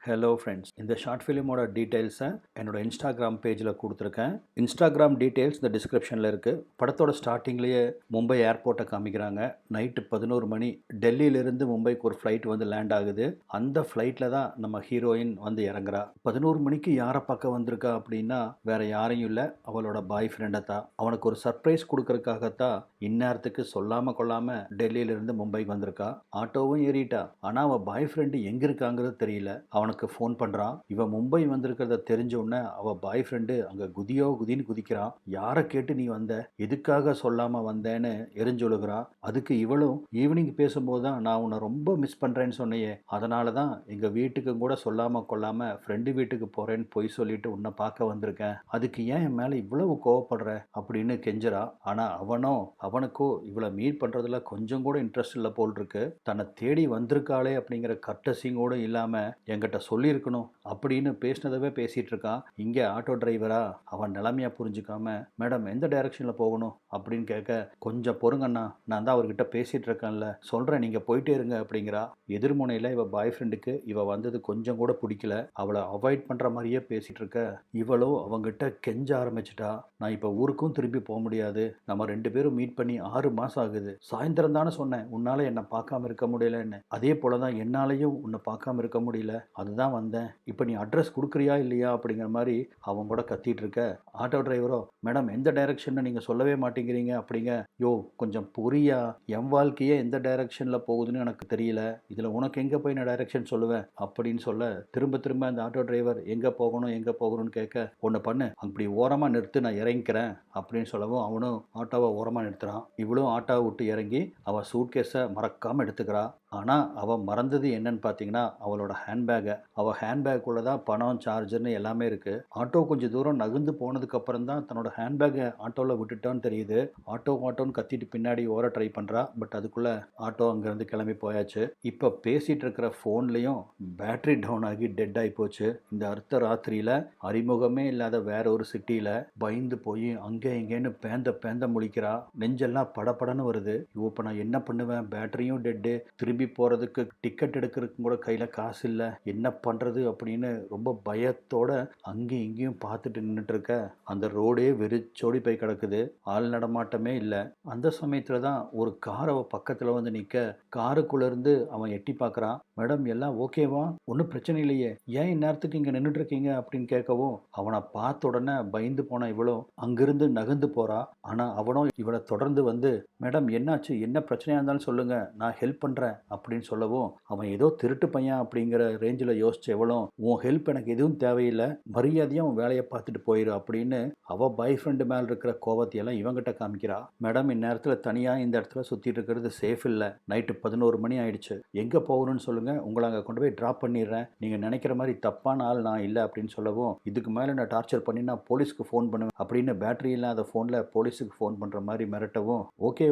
Hello friends, இந்த short ஃபிலிமோட டீட்டெயில்ஸை என்னோட இன்ஸ்டாகிராம் பேஜில் கொடுத்துருக்கேன். இன்ஸ்டாகிராம் டீட்டெயில்ஸ் இந்த டிஸ்கிரிப்ஷனில் இருக்குது. படத்தோட ஸ்டார்டிங்லேயே மும்பை ஏர்போர்ட்டை காமிக்கிறாங்க. நைட்டு 11 மணி டெல்லியிலிருந்து மும்பைக்கு ஒரு ஃப்ளைட் வந்து லேண்ட் ஆகுது. அந்த ஃப்ளைட்டில் தான் நம்ம ஹீரோயின் வந்து இறங்குறா. 11 மணிக்கு யாரை பார்க்க வந்திருக்கா அப்படின்னா வேற யாரையும் இல்லை, அவளோட பாய் ஃப்ரெண்டை தான். அவனுக்கு ஒரு சர்ப்ரைஸ் கொடுக்கறதுக்காகத்தான் இந்நேரத்துக்கு சொல்லாமல் கொள்ளாமல் டெல்லியிலிருந்து மும்பைக்கு வந்திருக்கா. ஆட்டோவும் ஏறிட்டா. ஆனால் அவள் பாய் ஃப்ரெண்டு எங்கே இருக்காங்கிறது தெரியல. அவனுக்கு ஃபோன் பண்றான். இவன் மும்பை வந்திருக்கிறத தெரிஞ்ச உடனே அவ பாய் ஃப்ரெண்டு அங்க குதியோ குதின்னு குதிக்கிறான். யாரை கேட்டு நீ வந்த, எதுக்காக சொல்லாம வந்தேன்னு எரிஞ்சொழுகிறான். அதுக்கு இவளும் ஈவினிங் பேசும்போது தான் நான் உன்னை ரொம்ப மிஸ் பண்றேன்னு சொன்னையே, அதனால தான் எங்க வீட்டுக்கு கூட சொல்லாம கொள்ளாம ஃப்ரெண்டு வீட்டுக்கு போறேன்னு பொய் சொல்லிட்டு உன்னை பார்க்க வந்திருக்கேன். அதுக்கு ஏன் என் மேல இவ்வளவு கோவப்படுற அப்படின்னு கெஞ்சுறா. ஆனா அவனுக்கோ இவளை மீட் பண்றதுல கொஞ்சம் கூட இன்ட்ரெஸ்ட் இல்லை போல் இருக்கு. தன்னை தேடி வந்திருக்காளே அப்படிங்கிற கட்டசிங் கூட இல்லாம என்கிட்ட சொல்லியிருக்கணும் அப்படின்னு பேசினதவே பேசிட்டு இருக்கான். இங்கே ஆட்டோ டிரைவரா அவன் நிலைமையா புரிஞ்சுக்காம, மேடம் எந்த டைரக்ஷனில் போகணும் அப்படின்னு கேட்க, கொஞ்சம் பொறுங்கண்ணா, நான் தான் அவர்கிட்ட பேசிட்டு இருக்கேன்ல, சொல்கிறேன் நீங்கள் போயிட்டே இருங்க அப்படிங்கிறா. எதிர்முனையில் இவ பாய் ஃப்ரெண்டுக்கு இவ வந்தது கொஞ்சம் கூட பிடிக்கல. அவளை அவாய்ட் பண்ணுற மாதிரியே பேசிட்டு இருக்க, இவளோ அவங்ககிட்ட கெஞ்ச ஆரம்பிச்சிட்டா. நான் இப்போ ஊருக்கும் திரும்பி போக முடியாது, நம்ம 2 பேரும் மீட் பண்ணி 6 மாதம் ஆகுது. சாயந்தரம் தானே சொன்னேன் உன்னால் என்னை பார்க்காம இருக்க முடியலன்னு, அதே போல தான் என்னாலையும் உன்னை பார்க்காம இருக்க முடியல, அதுதான் வந்தேன். இப்போ நீ அட்ரஸ் கொடுக்குறியா இல்லையா அப்படிங்கிற மாதிரி அவங்க கூட கத்திட்டு இருக்க, ஆட்டோ டிரைவரோ மேடம் எந்த டைரக்ஷன் நீங்கள் சொல்லவே மாட்டேங்கிறீங்க அப்படிங்க. யோ கொஞ்சம் புரியா, என் வாழ்க்கையே எந்த டைரக்ஷனில் போகுதுன்னு எனக்கு தெரியல, இதில் உனக்கு எங்கே போய் நான் டைரக்ஷன் சொல்லுவேன் அப்படின்னு சொல்ல, திரும்ப திரும்ப அந்த ஆட்டோ டிரைவர் எங்கே போகணும்னு கேட்க, ஒன்று பண்ணு அப்படி ஓரமாக நிறுத்து, நான் இறங்கிக்கிறேன் அப்படின்னு சொல்லவும் அவனும் ஆட்டோவை ஓரமாக நிறுத்துறான். இவளும் ஆட்டோவை விட்டு இறங்கி அவள் சூட்கேஸை மறக்காமல் எடுத்துக்கிறா. ஆனால் அவள் மறந்தது என்னன்னு பார்த்தீங்கன்னா அவளோட ஹேண்ட்பேக்கை. அவள் ஹேண்ட்பேக்குள்ளே தான் பணம், சார்ஜர்னு எல்லாமே இருக்குது. ஆட்டோ கொஞ்சம் தூரம் நகர்ந்து போனதுக்கப்புறம் தான் தன்னோட ஹேண்ட்பேக்கை ஆட்டோவில் விட்டுட்டான்னு தெரியுது. ஆட்டோன்னு கத்திட்டு பின்னாடி ஓர ட்ரை பண்ணுறா. பட் அதுக்குள்ளே ஆட்டோ அங்கேருந்து கிளம்பி போயாச்சு. இப்போ பேசிகிட்டு இருக்கிற ஃபோன்லேயும் பேட்ரி டவுன் ஆகி டெட் ஆகி போச்சு. இந்த அர்த்த ராத்திரியில் அறிமுகமே இல்லாத வேற ஒரு சிட்டியில் பயந்து போய் அங்கே இங்கேன்னு பேந்த முழிக்கிறா. நெஞ்செல்லாம் படபடன்னு வருது. இப்போ நான் என்ன பண்ணுவேன், பேட்டரியும் டெட்டு, திரும்பி போகிறதுக்கு டிக்கெட் எடுக்கிறதுக்கு கூட கையில் காசு இல்லை, என்ன பண்ணுறது அப்படின்னு ரொம்ப பயத்தோட அங்கேயும் இங்கேயும் பார்த்துட்டு நின்றுட்டு இருக்க, அந்த ரோடே வெறிச்சோடி போய் கிடக்குது. ஆள் நடமாட்டமே இல்லை. அந்த சமயத்தில் தான் ஒரு கார் அவள் பக்கத்தில் வந்து நிற்க, காருக்குள்ளேருந்து அவன் எட்டி பார்க்குறான். மேடம் எல்லாம் ஓகேவா, ஒன்றும் பிரச்சனை இல்லையே, ஏன் இந்நேரத்துக்கு இங்கே நின்றுட்டு இருக்கீங்க அப்படின்னு கேட்கவும், அவனை பார்த்த உடனே பயந்து போன இவளும் அங்கிருந்து நகர்ந்து போறா. ஆனால் அவனும் இவளை தொடர்ந்து வந்து, மேடம் என்னாச்சு, என்ன பிரச்சனையாக இருந்தாலும் சொல்லுங்க, நான் ஹெல்ப் பண்ணுறேன் அப்படின்னு சொல்லவும், அவன் ஏதோ திருட்டு பையன் அப்படிங்கிற ரேஞ்சில் யோசிச்ச எவளும், உன் ஹெல்ப் எனக்கு எதுவும் தேவையில்லை, மரியாதையாக உன் வேலையை பார்த்துட்டு போயிரு அப்படின்னு அவள் பாய் ஃப்ரெண்டு மேலே இருக்கிற கோவத்தையெல்லாம் இவங்கிட்ட காமிக்கிறா. மேடம் இந்நேரத்தில் தனியாக இந்த இடத்துல சுற்றிட்டு இருக்கிறது சேஃப் இல்லை, நைட்டு 11 மணி ஆயிடுச்சு, எங்கே போகணும்னு சொல்லுங்கள், உங்களை அங்கே கொண்டு போய் ட்ராப் பண்ணிடுறேன், நீங்கள் நினைக்கிற மாதிரி தப்பான ஆள் நான் இல்லை அப்படின்னு சொல்லவும், இதுக்கு மேலே நான் டார்ச்சர் பண்ணி நான் போலீஸ்க்கு ஃபோன் பண்ணுவேன் அப்படின்னு பேட்டரி இல்லாத ஃபோனில் போலீஸுக்கு ஃபோன் பண்ணுற மாதிரி மிரட்டவும், ஓகே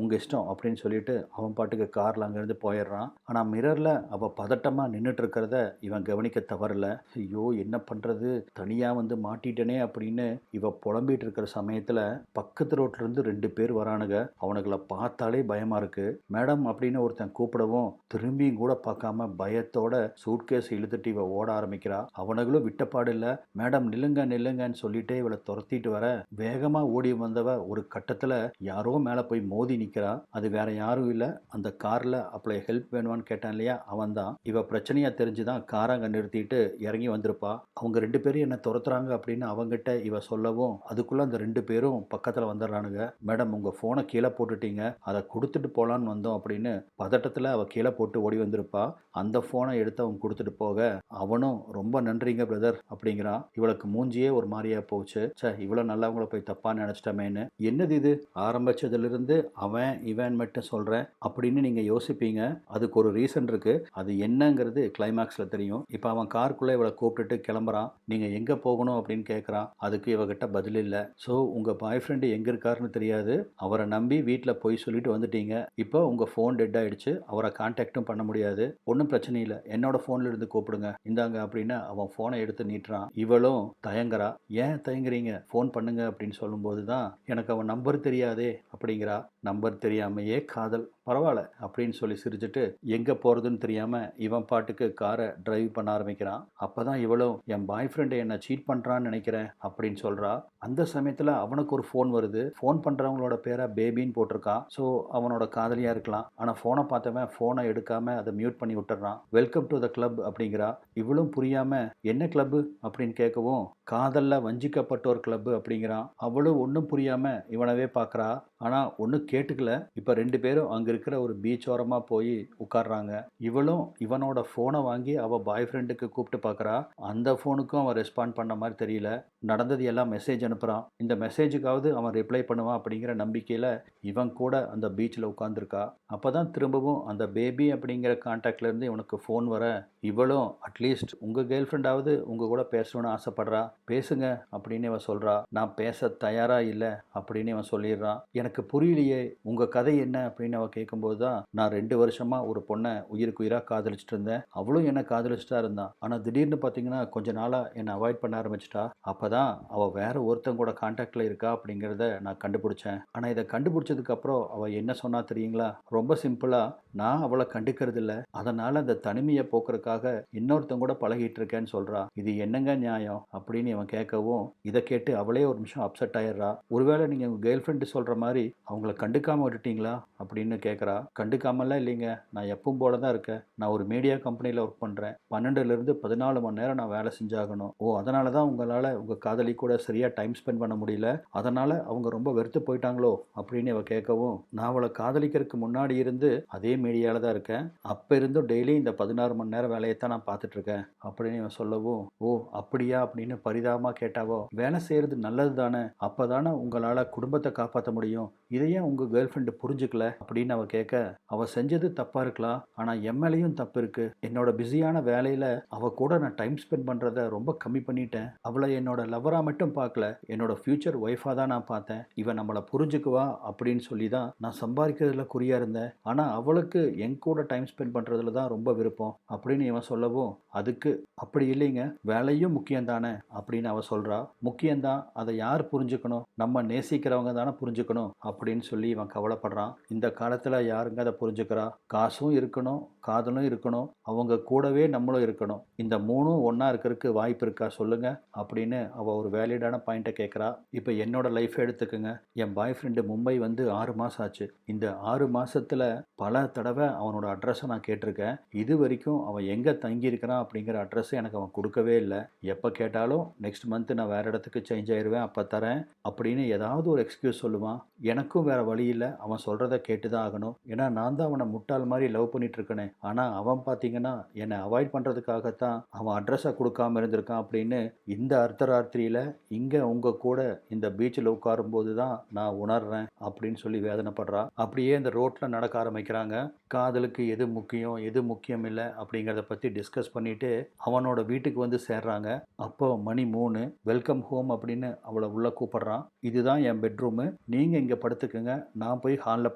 உங்கள் இஷ்டம் அப்படின்னு சொல்லிட்டு அவன் பாட்டுக்கு காரில் அங்கேருந்து போயிடுறான். ஆனால் மிரரில் அவள் பதட்டமாக நின்றுட்டு இருக்கிறத இவன் கவனிக்க தவறல. ஐயோ என்ன பண்ணுறது, தனியாக வந்து மாட்டிட்டனே அப்படின்னு இவ புலம்பிட்டு இருக்கிற சமயத்தில் பக்கத்து ரோட்லேருந்து 2 பேர் வரானுங்க. அவனுங்களை பார்த்தாலே பயமாக இருக்கு. மேடம் அப்படின்னு ஒருத்தன் கூப்பிடவும் திரும்பியும் கூட பார்க்காம பயத்தோட சூட்கேஸ் இழுத்துட்டு இவ ஓட ஆரம்பிக்கிறா. அவனுங்களும் விட்டப்பாடு இல்லை. மேடம் நில்லுங்கன்னு சொல்லிட்டே இவளை துரத்திட்டு வர, வேகமாக ஓடி வந்தவ ஒரு கட்டத்தில் யாரோ மேலே போய் மோதி நிற்கிறா. அது வேற யாரும் இல்லை, அந்த காரில் அப்பளை ஹெல்ப் வேணுமான்னு கேட்டான் இல்லையா, அவன் தான். இவ பிரச்சனையா தெரிஞ்சுதான் காரை அங்கே நிறுத்திட்டு இறங்கி வந்திருப்பா. அவங்க 2 பேரும் என்ன துரத்துறாங்க அப்படின்னு அவங்ககிட்ட இவ சொல்லவும், அதுக்குள்ள அந்த 2 பேரும் பக்கத்தில் வந்துடுறானுங்க. மேடம் உங்கள் ஃபோனை கீழே போட்டுட்டீங்க, அதை கொடுத்துட்டு போகலான்னு வந்தோம் அப்படின்னு பதட்டத்தில் அவள் கீழே போட்டு ஓடி வந்திருப்பா. அந்த ஃபோனை எடுத்து அவன் கொடுத்துட்டு போக, அவனும் ரொம்ப நன்றிங்க பிரதர் அப்படிங்கிறான். இவளுக்கு மூஞ்சியே ஒரு மாதிரியா போச்சு. இவ்வளோ நல்லவங்கள போய் தப்பாக நினச்சிட்டமேன்னு. என்னது இது, ஆரம்பிச்சதுலேருந்து அவன் இவன் மட்டும் சொல்கிறேன் அப்படின்னு நீங்கள் யோசிப்பீங்க. அதுக்கு ஒரு ரீசன் இருக்கு, அது என்னங்கிறது கிளைமேக்ஸில் தெரியும். இப்போ அவன் காருக்குள்ளே இவளை கூப்பிட்டுட்டு கிளம்புறான். நீங்கள் எங்கே போகணும் அப்படின்னு கேட்குறான். அதுக்கு இவகிட்ட பதில் இல்லை. ஸோ உங்கள் பாய் ஃப்ரெண்டு எங்கே இருக்காருன்னு தெரியாது, அவரை நம்பி வீட்டில் போய் சொல்லிட்டு வந்துட்டீங்க. இப்போ உங்கள் ஃபோன் டெட் ஆகிடுச்சு, அவரை கான்டாக்டும் பண்ண முடியாது. ஒன்றும் பிரச்சனை இல்லை, என்னோட ஃபோனில் இருந்து கூப்பிடுங்க, இந்தாங்க அப்படின்னு அவன் ஃபோனை எடுத்து நீட்டுறான். இவளும் தயங்குறா. ஏன் தயங்குறீங்க, ஃபோன் பண்ணுங்க அப்படின்னு சொல்லும்போது தான், எனக்கு அவன் நம்பர் தெரியாதே அப்படிங்கிறா. நம்பர் தெரியாமையே காதல். பரவாயில்ல அப்படின்னு சொல்லி சிரிச்சுட்டு எங்கே போகிறதுன்னு தெரியாமல் இவன் பாட்டுக்கு காரை டிரைவ் பண்ண ஆரம்பிக்கிறான். அப்போ தான் இவளும் என் பாய் ஃப்ரெண்டு என்னை சீட் பண்ணுறான்னு நினைக்கிறேன் அப்படின்னு சொல்கிறா. அந்த சமயத்தில் அவனுக்கு ஒரு ஃபோன் வருது. ஃபோன் பண்ணுறவங்களோட பேரை பேபின்னு போட்டிருக்கான். ஸோ அவனோட காதலியாக இருக்கலாம். ஆனால் ஃபோனை பார்த்தவன் ஃபோனை எடுக்காமல் அதை மியூட் பண்ணி விட்டுறான். வெல்கம் டு த கிளப் அப்படிங்கிறா. இவளும் புரியாமல் என்ன கிளப்பு அப்படின்னு கேட்கவும் காதலில் வஞ்சிக்கப்பட்டோர் கிளப்பு அப்படிங்கிறான். அவளும் ஒன்றும் புரியாமல் இவனவே பார்க்குறா. ஆனால் ஒன்றும் கேட்டுக்கல. இப்போ 2 பேரும் அங்கே இருக்கிற ஒரு பீச் ஓரமாக போய் உட்கார்றாங்க. இவளும் இவனோட ஃபோனை வாங்கி அவள் பாய் ஃப்ரெண்டுக்கு கூப்பிட்டு பார்க்குறா. அந்த ஃபோனுக்கும் அவன் ரெஸ்பாண்ட் பண்ண மாதிரி தெரியல. நடந்தது எல்லாம் மெசேஜ் அனுப்புகிறான். இந்த மெசேஜுக்காவது அவன் ரிப்ளை பண்ணுவான் அப்படிங்கிற நம்பிக்கையில் இவன் கூட அந்த பீச்சில் உட்காந்துருக்கா. அப்போ தான் திரும்பவும் அந்த பேபி அப்படிங்கிற கான்டாக்ட்லேருந்து இவனுக்கு ஃபோன் வர இவளும் அட்லீஸ்ட் உங்கள் கேர்ள் ஃப்ரெண்டாவது உங்கள் கூட பேசணும்னு ஆசைப்பட்றா. பேசுங்க அப்படின்னு இவன் சொல்கிறா. நான் பேச தயாராக இல்லை அப்படின்னு இவன் சொல்லிடுறான். எனக்கு புரியலையே உங்கள் கதை என்ன அப்படின்னு அவன் கேட்கும்போது தான் நான் 2 வருஷமாக ஒரு பொண்ணை உயிருக்கு உயிராக காதலிச்சுட்டு இருந்தேன். அவளும் என்னை காதலிச்சுட்டா இருந்தான். ஆனால் திடீர்னு பார்த்தீங்கன்னா கொஞ்ச நாளாக என்னை அவாய்ட் பண்ண ஆரம்பிச்சிட்டா. அப்போ தான் அவள் வேற ஒருத்தன் கூட கான்டாக்டில் இருக்கா அப்படிங்கிறத நான் கண்டுபிடிச்சேன். ஆனால் இதை கண்டுபிடிச்சதுக்கப்புறம் அவள் என்ன சொன்னா தெரியுங்களா? ரொம்ப சிம்பிளாக நான் அவளை கண்டுக்கிறது இல்லை, அதனால் அந்த தனிமையை போக்குறதுக்காக இன்னொருத்தன் கூட பழகிட்டு இருக்கேன்னு சொல்கிறா. இது என்னங்க நியாயம் அப்படின்னு இவன் கேட்கவும் இதை கேட்டு அவளே ஒரு நிமிஷம் அப்செட் ஆயிடுறா. ஒருவேளை நீங்கள் உங்கள் கேர்ள் ஃப்ரெண்டு சொல்கிற மாதிரி அவங்கள கண்டுக்காமல் விட்டுட்டீங்களா அப்படின்னு கேட்குறா. கண்டுக்காமலாம் இல்லைங்க, நான் எப்பவும் போல தான் இருக்கேன். நான் ஒரு மீடியா கம்பெனியில் ஒர்க் பண்ணுறேன். 12லேருந்து 14 மணி நேரம் நான் வேலை செஞ்சாகணும். ஓ, அதனால தான் உங்களால் உங்கள் காதலி கூட சரியாக டைம் ஸ்பெண்ட் பண்ண முடியல, அதனால் அவங்க ரொம்ப வெறுத்து போயிட்டாங்களோ அப்படின்னு அவள் கேட்கவும் நான் அவளை காதலிக்கிறதுக்கு முன்னாடி இருந்து அதே மீடியாவில் தான் இருக்கேன். அப்போ இருந்தும் டெய்லி இந்த 16 மணி நேரம் வேலையை தான் நான் பார்த்துட்ருக்கேன் அப்படின்னு இவன் சொல்லவும் ஓ அப்படியா அப்படின்னு பரிதாபமாக கேட்டாவோ வேலை செய்கிறது நல்லது தானே, அப்போ தானே உங்களால் குடும்பத்தை காப்பாற்ற முடியும், இதையே உங்கள் கேர்ள் ஃப்ரெண்டு புரிஞ்சுக்கல அப்படின்னு அவள் கேட்க அவள் செஞ்சது தப்பாக இருக்கலாம், ஆனால் என் மேலேயும் தப்பு இருக்குது. என்னோட பிஸியான வேலையில் அவள் கூட நான் டைம் ஸ்பெண்ட் பண்ணுறத ரொம்ப கம்மி பண்ணிட்டேன். அவளை என்னோட லவராக மட்டும் பார்க்கல, என்னோட ஃப்யூச்சர் ஒய்ஃபாக தான் நான் பார்த்தேன். இவன் நம்மளை புரிஞ்சுக்குவா அப்படின்னு சொல்லி தான் நான் சம்பாதிக்கிறதுல குறியாக இருந்தேன். ஆனால் அவளுக்கு என் கூட டைம் ஸ்பெண்ட் பண்ணுறதுல தான் ரொம்ப விருப்பம் அப்படின்னு இவன் சொல்லவும் அதுக்கு அப்படி இல்லைங்க, வேலையும் முக்கியம் தானே அப்படின்னு அவள் சொல்கிறா. முக்கியம்தான், அதை யார் புரிஞ்சுக்கணும்? நம்ம நேசிக்கிறவங்க தானே புரிஞ்சுக்கணும் அப்படின்னு சொல்லி இவன் கவலைப்படுறான். இந்த காலத்தில் யாருங்க அதை புரிஞ்சுக்கிறா? காசும் இருக்கணும், காதலும் இருக்கணும், அவங்க கூடவே நம்மளும் இருக்கணும். இந்த 3ம் ஒன்றா இருக்கிறதுக்கு வாய்ப்பு இருக்கா சொல்லுங்க அப்படின்னு அவள் ஒரு வேலிடான பாயிண்ட்டை கேட்குறா. இப்போ என்னோட லைஃப் எடுத்துக்கோங்க. என் பாய் ஃப்ரெண்டு மும்பை வந்து 6 மாதம் ஆச்சு. இந்த 6 மாதத்தில் பல தடவை அவனோட அட்ரஸை நான் கேட்டிருக்கேன். இது வரைக்கும் அவன் எங்கே தங்கியிருக்கிறான் அப்படிங்கிற அட்ரஸை எனக்கு அவன் கொடுக்கவே இல்லை. எப்போ கேட்டாலும் நெக்ஸ்ட் மந்த் நான் வேறு இடத்துக்கு சேஞ்ச் ஆயிடுவேன், அப்போ தரேன் அப்படின்னு ஏதாவது ஒரு எக்ஸ்கியூஸ் சொல்லுவான். எனக்கும் வேறு வழி இல்லை, அவன் சொல்கிறத கேட்டு தான் ஆகணும். ஏன்னா நான் தான் அவனை முட்டாள் மாதிரி லவ் பண்ணிட்டு இருக்கேனே. ஆனால் அவன் பார்த்தீங்கன்னா என்னை அவாய்ட் பண்ணுறதுக்காகத்தான் அவன் அட்ரஸை கொடுக்காம இருந்திருக்கான் அப்படின்னு இந்த அர்த்தராத்திரியில் இங்கே உங்கள் கூட இந்த பீச்சில் உட்காரும்போது தான் நான் உணர்றேன் அப்படின்னு சொல்லி வேதனைப்படுறா. அப்படியே இந்த ரோட்டில் நடக்க ஆரம்பிக்கிறாங்க. காதலுக்கு எது முக்கியம் எது முக்கியம் இல்லை அப்படிங்கிறத பற்றி டிஸ்கஸ் பண்ணிட்டு அவனோட வீட்டுக்கு வந்து சேர்றாங்க. அப்போ மணி 3. வெல்கம் ஹோம் அப்படின்னு அவளை உள்ளே கூப்பிட்றான். இதுதான் என் பெட்ரூமு, நீங்கள் இங்கே படுத்துக்குங்க, நான் போய் ஹாலில்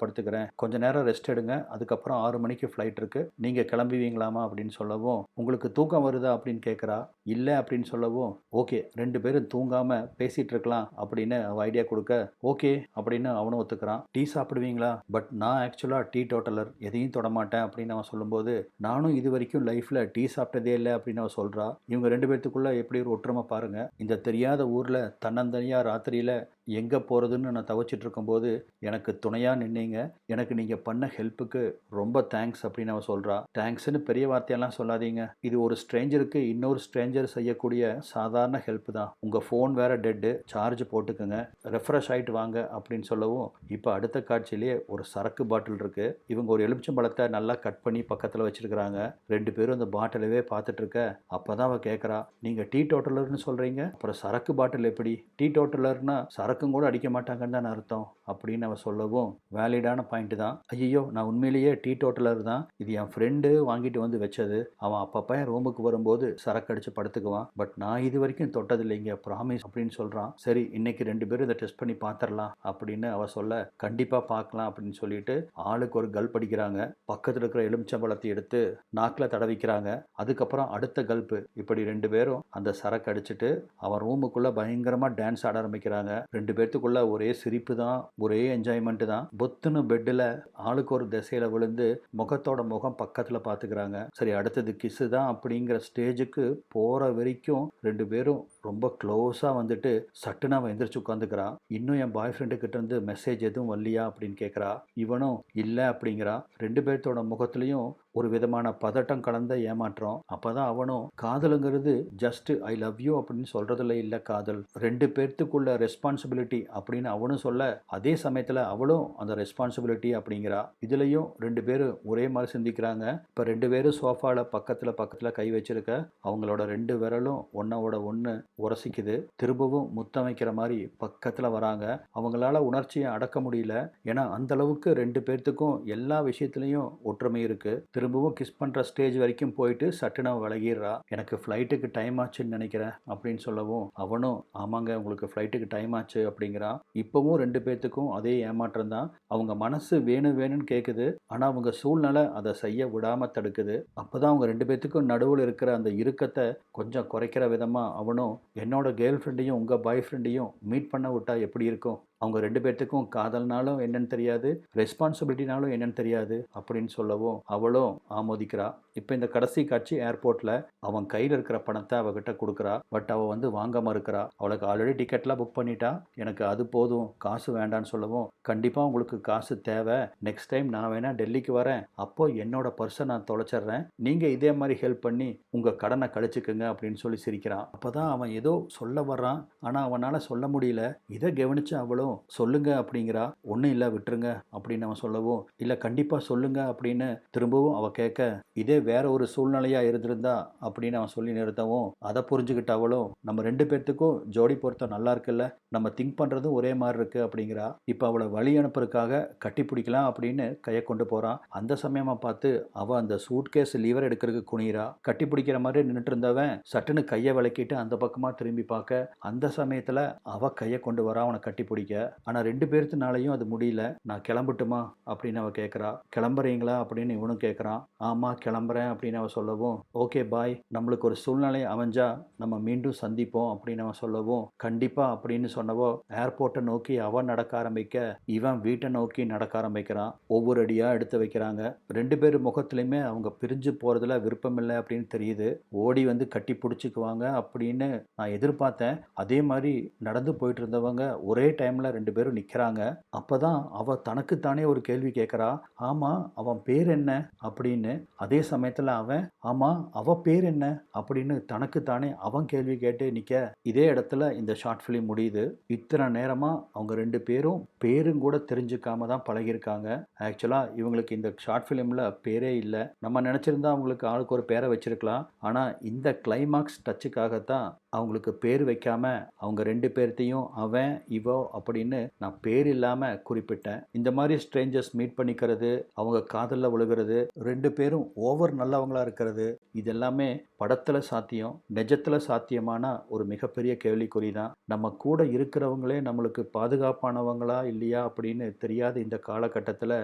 படுத்துக்கிறேன், கொஞ்ச நேரம் ரெஸ்ட் எடுங்க, அதுக்கப்புறம் 6 மணிக்கு ஃப்ளைட் இருக்குது, நீங்கள் கிளம்புவீங்களாமா அப்படின்னு சொல்லவும் உங்களுக்கு தூக்கம் வருதா அப்படின்னு கேட்குறா. இல்லை அப்படின்னு சொல்லவும் ஓகே 2 பேரும் தூங்காமல் பேசிகிட்டு இருக்கலாம் அப்படின்னு அவள் ஐடியா கொடுக்க ஓகே அப்படின்னு அவனும் ஒத்துக்கிறான். டீ சாப்பிடுவீங்களா? பட் நான் ஆக்சுவலாக டீ டோட்டலர், எதையும் தொடமாட்டேன் அப்படின்னு அவன் சொல்லும்போது நானும் இது வரைக்கும் லைஃப்பில் டீ சாப்பிட்டதே இல்லை அப்படின்னு அவன் சொல்கிறா. இவங்க 2 பேர்த்துக்குள்ளே எப்படி ஒரு ஒற்றுமை பாருங்கள். இந்த தெரியாத ஊரில் தன்னந்தனியாக ராத்திரியில் எங்கே போகிறதுன்னு நான் தவச்சிட்டு இருக்கும்போது எனக்கு துணையாக நின்னீங்க, எனக்கு நீங்கள் பண்ண ஹெல்ப்புக்கு ரொம்ப தேங்க்ஸ் அப்படின்னு அவன் சொல்கிறா. தேங்க்ஸ்னு பெரிய வார்த்தையெல்லாம் சொல்லாதீங்க, இது ஒரு ஸ்ட்ரேஞ்சருக்கு இன்னொரு ஸ்ட்ரேஞ்சர் செய்யக்கூடிய சாதாரண ஹெல்ப் தான். உங்கள் ஃபோன் வேறு டெட்டு, சார்ஜ் போட்டுக்குங்க, ரெஃப்ரெஷ் ஆகிட்டு வாங்க அப்படின்னு சொல்லவும் இப்போ அடுத்த காட்சியிலே ஒரு சரக்கு பாட்டில் இருக்குது. இவங்க ஒரு எலுமிச்சம்பழத்தை நல்லா கட் பண்ணி பக்கத்தில் வச்சுருக்கிறாங்க. 2 பேரும் அந்த பாட்டிலவே பார்த்துட்டு இருக்க அப்போ தான் அவள் கேட்குறா, நீங்கள் டீ டோட்டலர்னு சொல்கிறீங்க, அப்புறம் சரக்கு பாட்டில் எப்படி? டீ டோட்டலர்னா சரக்கும் கூட அடிக்க மாட்டாங்கன்னு தான் அர்த்தம் அப்படின்னு அவன் சொல்லவும் வேலிடான பாயிண்ட் தான். ஐயோ, நான் உண்மையிலேயே டீ டோட்டலர் தான், இது என் ஃப்ரெண்டு வாங்கிட்டு வந்து வச்சது, அவன் அப்பப்போ என் ரூமுக்கு வரும்போது சரக்கு அடித்து படுத்துக்குவான், பட் நான் இது வரைக்கும் தொட்டதில்லைங்க, ப்ராமிஸ் அப்படின்னு சொல்கிறான். சரி, இன்னைக்கு 2 பேரும் இதை டெஸ்ட் பண்ணி பார்த்துடலாம் அப்படின்னு அவ சொல்ல கண்டிப்பாக பார்க்கலாம் அப்படின்னு சொல்லிட்டு ஆளுக்கு ஒரு கல்ப் அடிக்கிறாங்க. பக்கத்தில் இருக்கிற எலுமிச்சம்பழத்தை எடுத்து நாக்கில் தடவிக்கிறாங்க. அதுக்கப்புறம் அடுத்த கல்ப்பு. இப்படி 2 பேரும் அந்த சரக்கு அடிச்சுட்டு அவன் ரூமுக்குள்ளே பயங்கரமாக டான்ஸ் ஆட ஆரம்பிக்கிறாங்க. 2 2 பேத்துக்குள்ள ஒரே சிரிப்பு தான், ஒரே என்ஜாய்மெண்ட் தான். பொத்துன்னு பெட்ல ஆளுக்கு ஒரு திசையில விழுந்து முகத்தோட முகம் பக்கத்துல பார்த்துக்கிறாங்க. சரி அடுத்தது கிஸ் தான் அப்படிங்கிற ஸ்டேஜுக்கு போற வரைக்கும் 2 பேரும் ரொம்ப க்ளோஸா வந்துட்டு சட்டுன்னு அவன் எந்திரிச்சு உட்காந்துக்கிறான். இன்னும் என் பாய் ஃப்ரெண்டு கிட்ட இருந்து மெசேஜ் எதுவும் வரலையா அப்படின்னு கேட்குறா. இவனும் இல்லை அப்படிங்கிறா. 2 பேர்த்தோட முகத்துலையும் ஒரு விதமான பதட்டம் கலந்த ஏமாற்றம். அப்பதான் அவனும் காதலுங்கிறது ஜஸ்ட் ஐ லவ் யூ அப்படின்னு சொல்றதுல இல்லை காதல், 2 பேர்த்துக்குள்ள ரெஸ்பான்சிபிலிட்டி அப்படின்னு அவனும் சொல்ல, அதே சமயத்தில் அவளும் அந்த ரெஸ்பான்சிபிலிட்டி அப்படிங்கிறா. இதுலையும் 2 பேரும் ஒரே மாதிரி சிந்திக்கிறாங்க. இப்போ 2 பேரும் சோஃபால பக்கத்தில் கை வச்சிருக்க அவங்களோட 2 விரலும் ஒன்னோட ஒன்று உரசிக்குது. திரும்பவும் முத்தம் வைக்கிற மாதிரி பக்கத்தில் வராங்க. அவங்களால உணர்ச்சியை அடக்க முடியல. ஏன்னா அந்த அளவுக்கு 2 பேர்த்துக்கும் எல்லா விஷயத்துலையும் ஒற்றுமை இருக்கு. திரும்பவும் கிஸ் பண்ணுற ஸ்டேஜ் வரைக்கும் போயிட்டு சட்டுன விலகிடுறா. எனக்கு ஃப்ளைட்டுக்கு டைம் ஆச்சுன்னு நினைக்கிறேன் அப்படின்னு சொல்லவும் அவனும் ஆமாங்க உங்களுக்கு ஃப்ளைட்டுக்கு டைம் ஆச்சு அப்படிங்கிறான். இப்போவும் 2 பேர்த்துக்கும் அதே ஏமாற்றம் தான். அவங்க மனசு வேணும் வேணும்னு கேட்குது. ஆனால் அவங்க சூழ்நிலை அதை செய்ய விடாமல் தடுக்குது. அப்போ தான் அவங்க 2 பேர்த்துக்கும் நடுவில் இருக்கிற அந்த இறுக்கத்தை கொஞ்சம் குறைக்கிற விதமாக அவனும் என்னோட கேர்ள் ஃப்ரெண்டையும் உங்கள் பாய் ஃப்ரெண்டையும் மீட் பண்ண விட்டா எப்படி இருக்கும், அவங்க 2 பேர்த்துக்கும் காதல்னாலும் என்னன்னு தெரியாது, ரெஸ்பான்சிபிலிட்டினாலும் என்னன்னு தெரியாது அப்படின்னு சொல்லவும் அவளும் ஆமோதிக்கிறா. இப்போ இந்த கடைசி காட்சி ஏர்போர்ட்டில் அவன் கையில் இருக்கிற பணத்தை அவகிட்ட கொடுக்குறா. பட் அவள் வந்து வாங்க மறுக்கிறா. அவளுக்கு ஆல்ரெடி டிக்கெட்லாம் புக் பண்ணிட்டா, எனக்கு அது போதும் காசு வேண்டான்னு சொல்லவும் கண்டிப்பாக உங்களுக்கு காசு தேவை, நெக்ஸ்ட் டைம் நான் வேணா டெல்லிக்கு வரேன், அப்போ என்னோட பர்ஸை நான் தொலைச்சிட்றேன், நீங்கள் இதே மாதிரி ஹெல்ப் பண்ணி உங்கள் கடனை கழிச்சுக்குங்க அப்படின்னு சொல்லி சிரிக்கிறான். அப்போ தான் அவன் ஏதோ சொல்ல வர்றான். ஆனால் அவனால் சொல்ல முடியல. இதை கவனித்து அவளும் சொல்லுங்க அப்படிங்கிறா. ஒன்றும் இல்லை விட்டுருங்க அப்படின்னு அவன் சொல்லவும் இல்லை கண்டிப்பாக சொல்லுங்க அப்படின்னு திரும்பவும் அவள் கேட்க, இதே வேற ஒரு சூழ்நிலையா இருந்திருந்தா அப்படின்னு அவன் சொல்லி நிறுத்தவும் அதை புரிஞ்சுக்கிட்ட அவளும் நம்ம 2 பேர்த்துக்கும் ஜோடி பொருத்தம் நல்லா இருக்குல்ல, நம்ம திங்க் பண்ணுறதும் ஒரே மாதிரி இருக்கு அப்படிங்கிறா. இப்போ அவளை வழி அனுப்புறதுக்காக கட்டி பிடிக்கலாம் அப்படின்னு கையை கொண்டு போகிறான். அந்த சமயமாக பார்த்து அவள் அந்த சூட்கேஸ் லீவர் எடுக்கிறதுக்கு குனிகிறா. கட்டி பிடிக்கிற மாதிரி நின்றுட்டு இருந்தவன் சட்டுன்னு கையை விளக்கிட்டு அந்த பக்கமாக திரும்பி பார்க்க அந்த சமயத்தில் அவள் கையை கொண்டு வரா அவனை கட்டி பிடிக்க. ஆனால் 2 பேர்த்துனாலையும் அது முடியல. நான் கிளம்பட்டுமா அப்படின்னு அவள் கேட்குறா. கிளம்புறீங்களா அப்படின்னு இவனும் கேட்குறான். ஆமாம் கிளம்புறேன் அப்படின்னு அவள் சொல்லவும் ஓகே பாய், நம்மளுக்கு ஒரு சூழ்நிலை அமைஞ்சா நம்ம மீண்டும் சந்திப்போம் அப்படின்னு அவன் சொல்லவும் கண்டிப்பாக அப்படின்னு சொன்னவோ ஏர்போர்ட்டை நோக்கி அவன் நடக்க ஆரம்பிக்க இவன் வீட்டை நோக்கி நடக்க ஆரம்பிக்கிறான். ஒவ்வொரு அடியாக எடுத்து வைக்கிறாங்க. 2 பேர் முகத்துலையுமே அவங்க பிரிஞ்சு போகிறதுல விருப்பம் இல்லை அப்படின்னு தெரியுது. ஓடி வந்து கட்டி பிடிச்சிக்குவாங்க அப்படின்னு நான் எதிர்பார்த்தேன். அதே மாதிரி நடந்து போயிட்டு இருந்தவங்க ஒரே டைமில் 2 பேரும் நிற்கிறாங்க. அப்போ தான் அவள் தனக்குத்தானே ஒரு கேள்வி கேட்குறா. ஆமாம் அவன் பேர் என்ன அப்படின்னு. அதே சமயத்தில் அவன் ஆமாம் அவள் பேர் என்ன அப்படின்னு தனக்குத்தானே அவன் கேள்வி கேட்டு நிற்க இதே இடத்துல இந்த ஷார்ட் ஃபிலிம் முடியுது. இத்தனை நேரமாக அவங்க 2 பேரும் பேரும் கூட தெரிஞ்சுக்காம தான் பழகியிருக்காங்க. ஆக்சுவலாக இவங்களுக்கு இந்த ஷார்ட் ஃபிலிமில் பேரே இல்லை. நம்ம நினச்சிருந்தா அவங்களுக்கு ஆளுக்கு ஒரு பேரை வச்சிருக்கலாம். ஆனால் இந்த கிளைமாக்ஸ் டச்சுக்காகத்தான் அவங்களுக்கு பேர் வைக்காம அவங்க 2 பேர்த்தையும் அவன் இவோ அப்படின்னு நான் பேர் இல்லாமல் குறிப்பிட்டேன். இந்த மாதிரி ஸ்ட்ரேஞ்சர்ஸ் மீட் பண்ணிக்கிறது, அவங்க காதலில் விழுகிறது, 2 பேரும் ஓவர் நல்லவங்களா இருக்கிறது, இதெல்லாமே படத்தில் சாத்தியம், நிஜத்தில் சாத்தியமான ஒரு மிகப்பெரிய கேள்விக்குறி தான். நம்ம கூட இருக்கிறவங்களே நம்மளுக்கு பாதுகாப்பானவங்களா இல்லையா அப்படின்னு தெரியாத இந்த காலகட்டத்தில்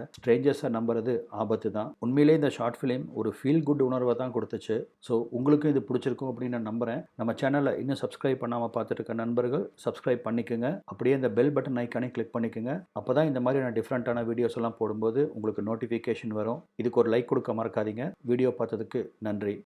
ஸ்ட்ரேஞ்சர்ஸை நம்புறது ஆபத்து தான். உண்மையிலே இந்த ஷார்ட் ஃபிலிம் ஒரு ஃபீல் குட் உணர்வை தான் கொடுத்துச்சு. ஸோ உங்களுக்கும் இது பிடிச்சிருக்கும் அப்படின்னு நான் நம்புகிறேன். நம்ம சேனலை இன்னும் சப்ஸ்கிரைப் பண்ணாமல் பார்த்துட்டு இருக்க நண்பர்கள் சப்ஸ்கிரைப் பண்ணிக்கோங்க. அப்படியே இந்த பெல் பட்டன் ஐக்கானே கிளிக் பண்ணிக்கோங்க. அப்போ தான் இந்த மாதிரி நான் டிஃப்ரெண்ட்டான வீடியோஸ் எல்லாம் போடும்போது உங்களுக்கு நோட்டிஃபிகேஷன் வரும். இதுக்கு ஒரு லைக் கொடுக்க மறக்காதீங்க. வீடியோ பார்த்ததுக்கு நன்றி.